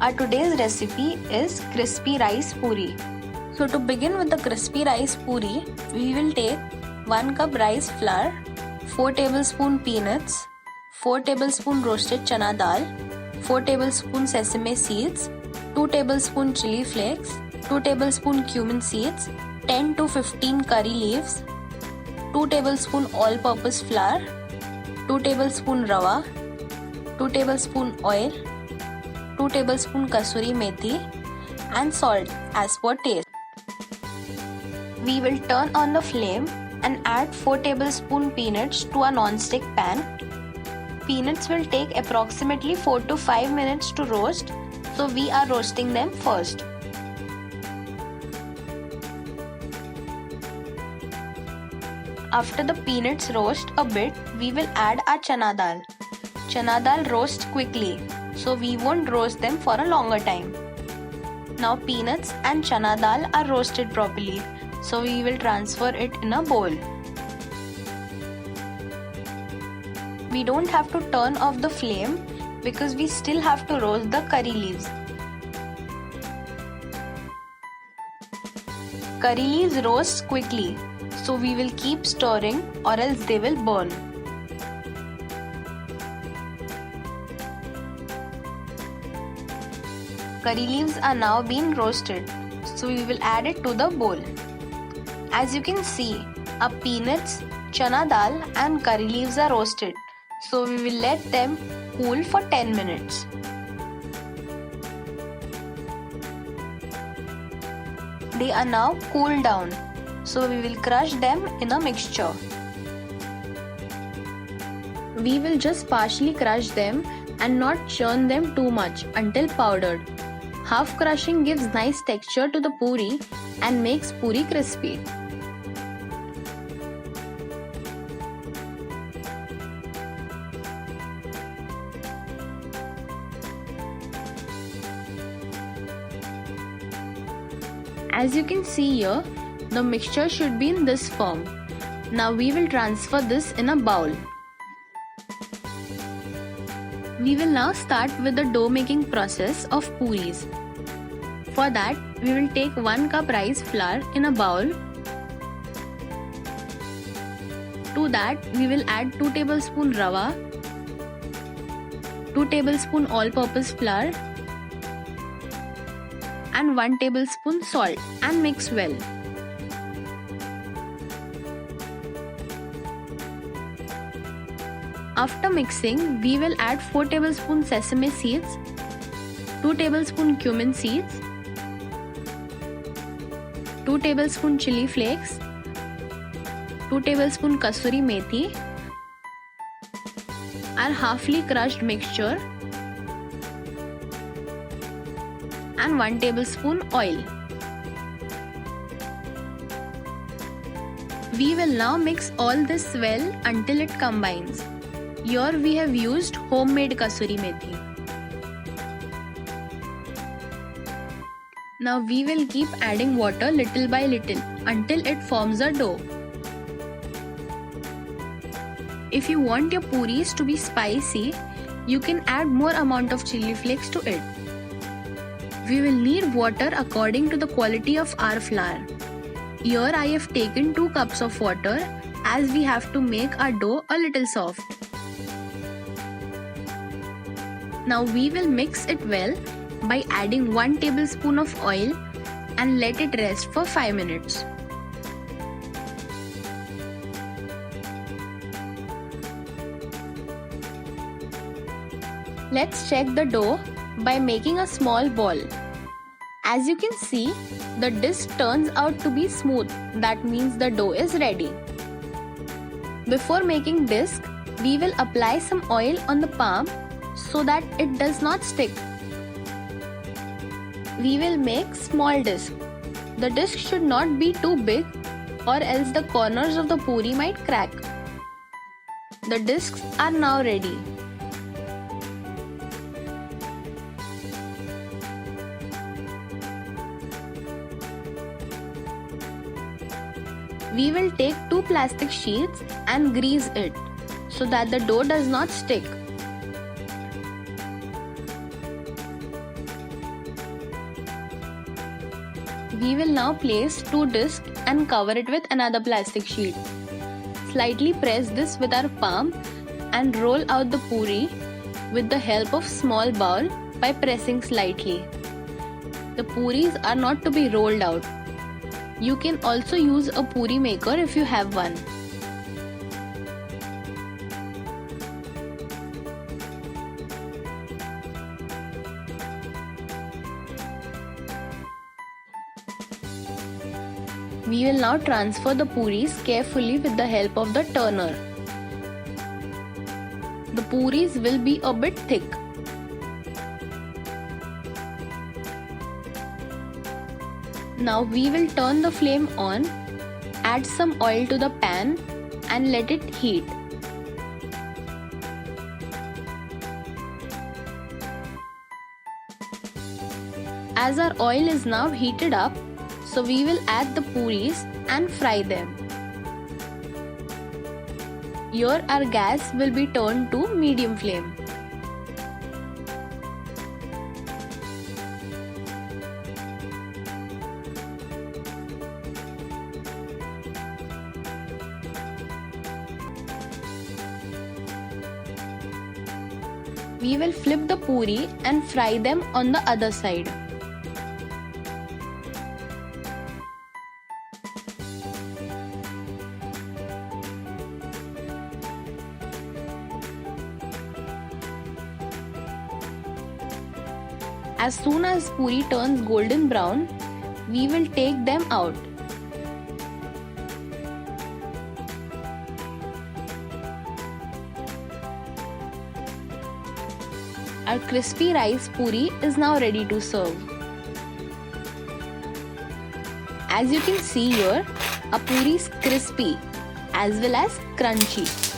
Our today's recipe is crispy rice puri. So to begin with the crispy rice puri, we will take 1 cup rice flour, 4 tablespoon peanuts, 4 tablespoon roasted chana dal, 4 tablespoon sesame seeds, 2 tablespoon chili flakes, 2 tablespoon cumin seeds, 10 to 15 curry leaves, 2 tablespoon all-purpose flour, 2 tablespoon rava, 2 tablespoon oil, 2 tablespoon kasuri methi and salt as per taste. We will turn on the flame and add 4 tablespoon peanuts to a non-stick pan. Peanuts will take approximately 4 to 5 minutes to roast, so we are roasting them first. After the peanuts roast a bit, we will add our chana dal. Chana dal roasts quickly, so we won't roast them for a longer time. Now peanuts and chana dal are roasted properly, so we will transfer it in a bowl. We don't have to turn off the flame because we still have to roast the curry leaves. Curry leaves roast quickly, so we will keep stirring or else they will burn. Curry leaves are now being roasted, so we will add it to the bowl. As you can see, our peanuts, chana dal and curry leaves are roasted, so we will let them cool for 10 minutes. They are now cooled down, so we will crush them in a mixture. We will just partially crush them and not churn them too much until powdered. Half crushing gives nice texture to the puri and makes puri crispy. As you can see here, the mixture should be in this form. Now we will transfer this in a bowl. We will now start with the dough making process of puris. For that, we will take 1 cup rice flour in a bowl. To that, we will add 2 tablespoon rava, 2 tablespoon all-purpose flour and 1 tablespoon salt and mix well. After mixing, we will add 4 tablespoon sesame seeds, 2 tablespoon cumin seeds, 2 tablespoon chili flakes, 2 tablespoon kasuri methi, our halfly crushed mixture and 1 tablespoon oil. We will now mix all this well until it combines. Here we have used homemade kasuri methi. Now we will keep adding water little by little until it forms a dough. If you want your puris to be spicy, you can add more amount of chili flakes to it. We will need water according to the quality of our flour. Here I have taken 2 cups of water as we have to make our dough a little soft. Now we will mix it well by adding 1 tablespoon of oil and let it rest for 5 minutes. Let's check the dough by making a small ball. As you can see, the disc turns out to be smooth. That means the dough is ready. Before making disc, we will apply some oil on the palm so that it does not stick. We will make small disc. The disc should not be too big or else the corners of the puri might crack. The discs are now ready. We will take 2 plastic sheets and grease it so that the dough does not stick. We will now place 2 discs and cover it with another plastic sheet. Slightly press this with our palm and roll out the puri with the help of small bowl by pressing slightly. The puris are not to be rolled out. You can also use a puri maker if you have one. We will now transfer the puris carefully with the help of the turner. The puris will be a bit thick. Now we will turn the flame on, add some oil to the pan and let it heat. As our oil is now heated up, so we will add the puris and fry them. Here our gas will be turned to medium flame. We will flip the puri and fry them on the other side. As soon as puri turns golden brown, we will take them out. Our crispy rice puri is now ready to serve. As you can see here, our puri is crispy as well as crunchy.